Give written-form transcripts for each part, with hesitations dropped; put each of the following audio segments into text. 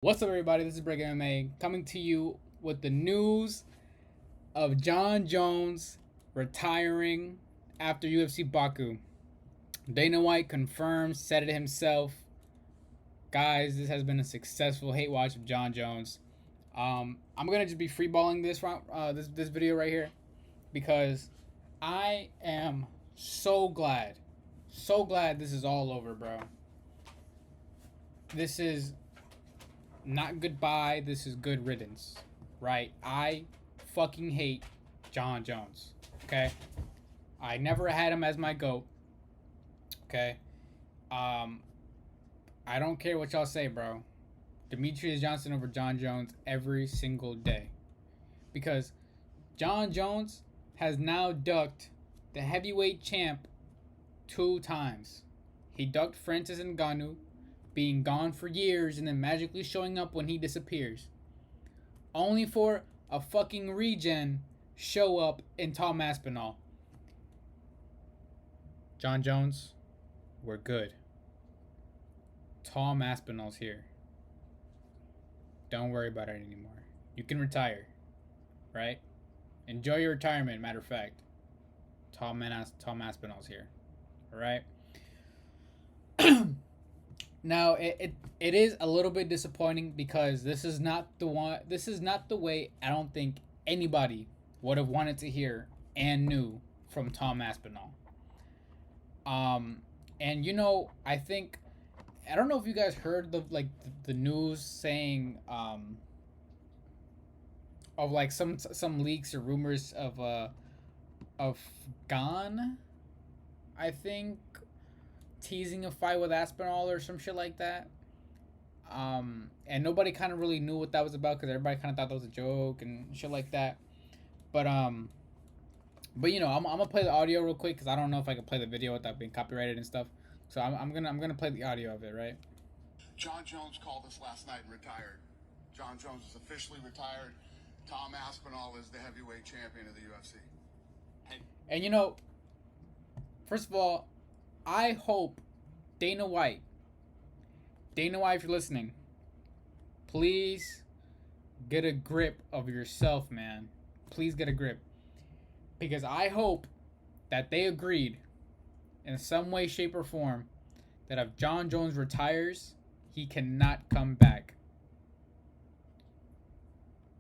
What's up, everybody? This is Break MMA coming to you with the news of John Jones retiring after UFC Baku. Dana White confirmed, said it himself. Guys, this has been a successful hate watch of John Jones. I'm gonna just be freeballing this video right here because I am so glad this is all over, bro. This is not goodbye. This is good riddance, right? I fucking hate John Jones. Okay, I never had him as my goat. Okay, um, I don't care what y'all say, bro. Demetrius Johnson over John Jones every single day, because John Jones has now ducked the heavyweight champ 2 times. He ducked Francis Ngannou, being gone for years and then magically showing up when he disappears, only for a fucking regen show up in Tom Aspinall. John Jones, we're good. Tom Aspinall's here. Don't worry about it anymore. You can retire, right? Enjoy your retirement. Matter of fact, Tom Aspinall's here. All right. Now it is a little bit disappointing because this is not the one. This is not the way I don't think anybody would have wanted to hear and knew from Tom Aspinall. And I think I don't know if you guys heard the news saying of like some leaks or rumors of Gane, I think, teasing a fight with Aspinall or some shit like that. And nobody kind of really knew what that was about because everybody kind of thought that was a joke and shit like that. But I'm gonna play the audio real quick because I don't know if I can play the video without being copyrighted and stuff. So I'm gonna play the audio of it, right? John Jones called us last night and retired. John Jones is officially retired. Tom Aspinall is the heavyweight champion of the UFC. And first of all, I hope Dana White, if you're listening, please get a grip of yourself, man. Please get a grip. Because I hope that they agreed in some way, shape, or form that if John Jones retires, he cannot come back.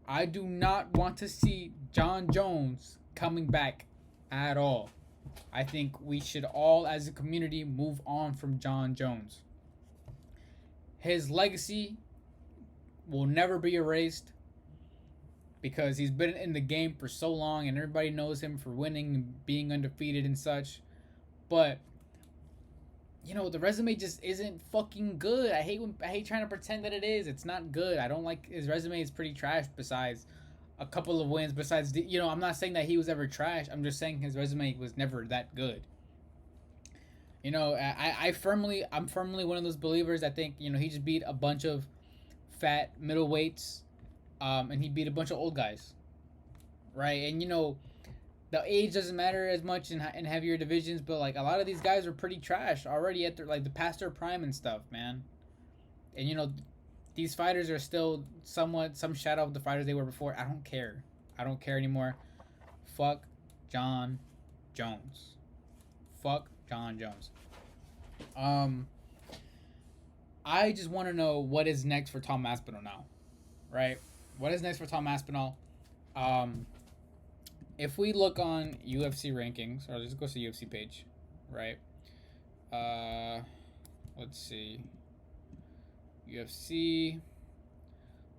I do not want to see John Jones coming back at all. I think we should all, as a community, move on from John Jones. His legacy will never be erased because he's been in the game for so long and everybody knows him for winning and being undefeated and such. But the resume just isn't fucking good. I hate trying to pretend that it is. It's not good. I don't like his resume. Is pretty trash. Besides a couple of wins. Besides, I'm not saying that he was ever trash. I'm just saying his resume was never that good. I'm firmly one of those believers that think he just beat a bunch of fat middleweights, and he beat a bunch of old guys, right? And the age doesn't matter as much in heavier divisions, but like a lot of these guys are pretty trash already at their the past their prime and stuff, man. And these fighters are still somewhat some shadow of the fighters they were before. I don't care. I don't care anymore. Fuck John Jones. Fuck John Jones. I just want to know what is next for Tom Aspinall now, right? What is next for Tom Aspinall? If we look on UFC rankings, or let's go to the UFC page, right? Let's see. UFC.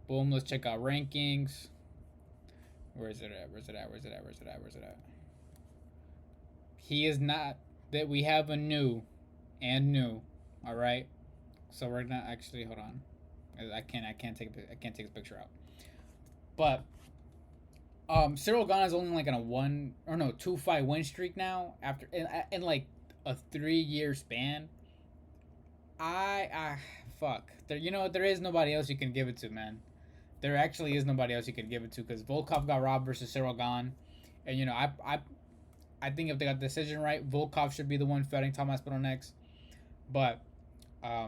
Boom, let's check out rankings. Where is it at? He is not that we have a new. All right? So we're not actually hold on. I can't take his picture out. But Cyril Gane is only like in a 2-fight win streak now after in like a 3-year span. Fuck. There is nobody else you can give it to, man. There actually is nobody else you can give it to because Volkov got robbed versus Cyril Gane, and I think if they got the decision right, Volkov should be the one fighting Tom Aspinall next. But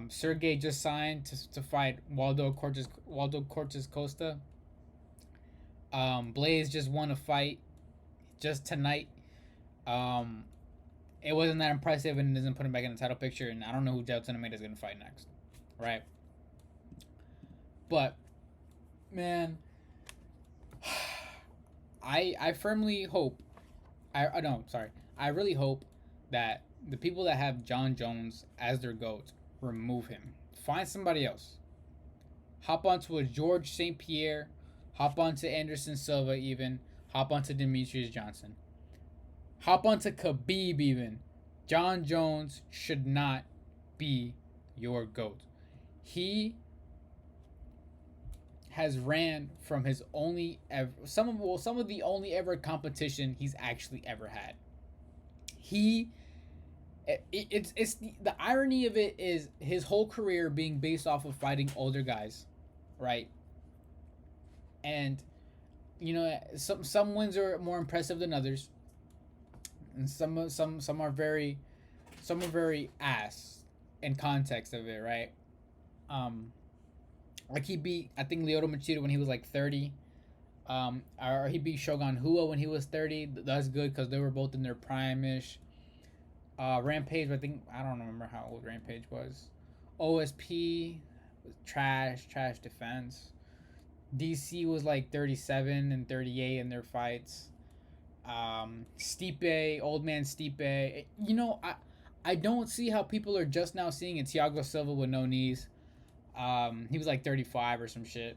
Sergey just signed to fight Waldo Cortes Costa. Blaze just won a fight just tonight. Um, it wasn't that impressive and it doesn't put him back in the title picture. And I don't know who Delta Almeida is going to fight next, right? But man, I firmly hope. I no sorry. I really hope that the people that have John Jones as their GOAT remove him. Find somebody else. Hop onto a George St. Pierre. Hop onto Anderson Silva even. Hop onto Demetrius Johnson. Hop onto Khabib even. John Jones should not be your GOAT. He has ran from his only ever some of the only ever competition he's actually ever had. It's the irony of it is his whole career being based off of fighting older guys, right? And some wins are more impressive than others, and some are very ass in context of it, right? Like he beat I think Lyoto Machida when he was like 30, or he beat Shogun Hua when he was 30. That's good because they were both in their prime-ish. Rampage, I don't remember how old Rampage was. OSP was trash defense. DC was like 37 and 38 in their fights. Stipe, old man Stipe. I don't see how people are just now seeing it. Thiago Silva with no knees. He was like 35 or some shit.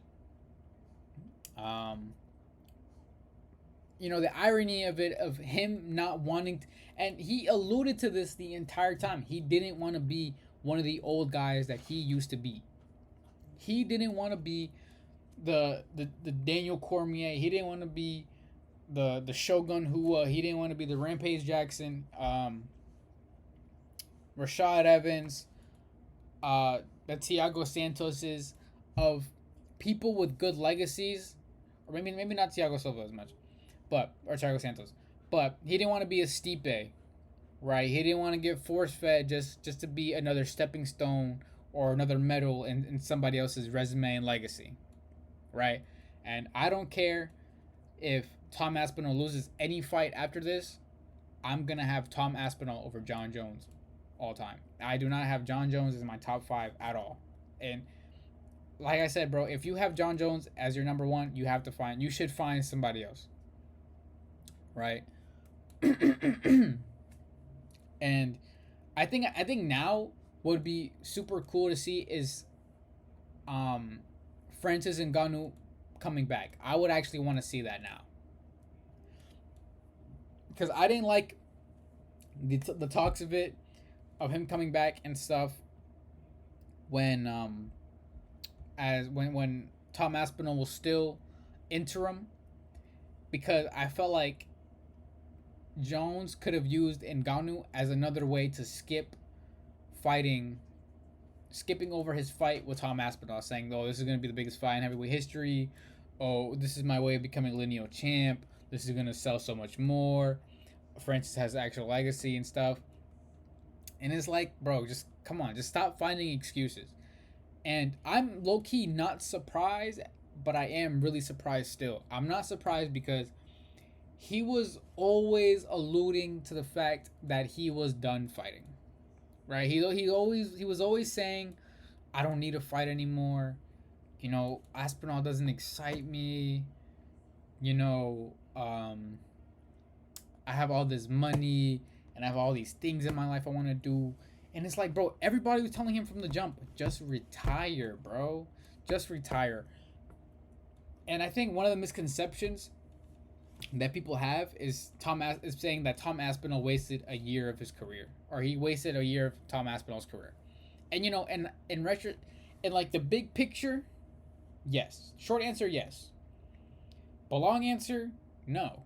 The irony of it, of him not wanting to, and he alluded to this the entire time. He didn't want to be one of the old guys that he used to be. He didn't want to be the Daniel Cormier. He didn't want to be the Shogun Hua. He didn't want to be the Rampage Jackson. Rashad Evans. The Thiago Santoses of people with good legacies, or maybe not Thiago Silva as much, or Thiago Santos, but he didn't want to be a Stipe, right? He didn't want to get force fed just to be another stepping stone or another medal in somebody else's resume and legacy, right? And I don't care if Tom Aspinall loses any fight after this. I'm gonna have Tom Aspinall over John Jones all time. I do not have John Jones as my top 5 at all. And like I said, bro, if you have John Jones as your number 1, you should find somebody else. Right? And I think now what would be super cool to see is Francis Ngannou coming back. I would actually want to see that now. Because I didn't like the talks of him coming back and stuff when Tom Aspinall was still interim, because I felt like Jones could have used Ngannou as another way to skipping over his fight with Tom Aspinall, saying, "Oh, this is going to be the biggest fight in heavyweight history. Oh, this is my way of becoming lineal champ. This is going to sell so much more. Francis has actual legacy and stuff." And it's like, bro, just come on, just stop finding excuses. And I'm low-key not surprised, but I am really surprised still. I'm not surprised because he was always alluding to the fact that he was done fighting, right? He was always saying, "I don't need to fight anymore. Aspinall doesn't excite me. I have all this money and I have all these things in my life I want to do." And it's like, bro, everybody was telling him from the jump, just retire, bro. Just retire. And I think one of the misconceptions that people have is saying that Tom Aspinall wasted a year of his career, or he wasted a year of Tom Aspinall's career. And and in like the big picture, yes. Short answer, yes. But long answer, no.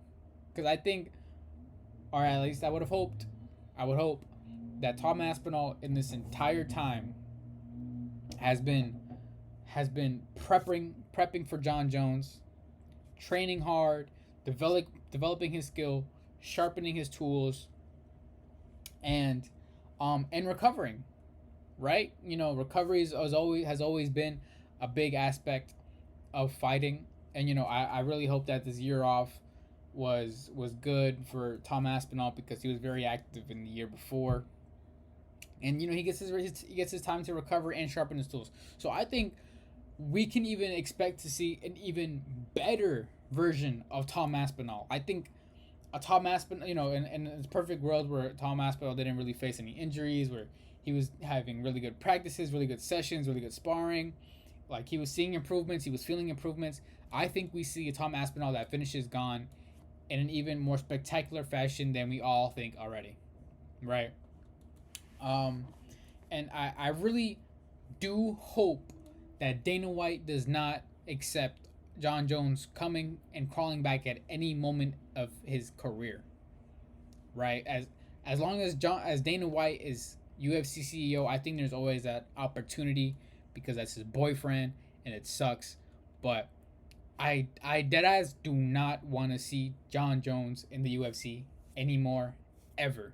Because I think, or at least I would hope that Tom Aspinall in this entire time has been prepping for John Jones, training hard, developing his skill, sharpening his tools, and recovering, right? You know, recovery has always been a big aspect of fighting, and you know, I really hope that this year off was good for Tom Aspinall because he was very active in the year before, and you know, he gets his time to recover and sharpen his tools. So I think we can even expect to see an even better version of Tom Aspinall. I think a Tom Aspinall, you know, in this perfect world where Tom Aspinall didn't really face any injuries, where he was having really good practices, really good sessions, really good sparring, like he was seeing improvements, he was feeling improvements. I think we see a Tom Aspinall that finishes Gone in an even more spectacular fashion than we all think already, right? Um, and I really do hope that Dana White does not accept John Jones coming and crawling back at any moment of his career, right? As long as Dana White is UFC CEO, I think there's always that opportunity because that's his boyfriend and it sucks. But I deadass do not want to see John Jones in the UFC anymore, ever.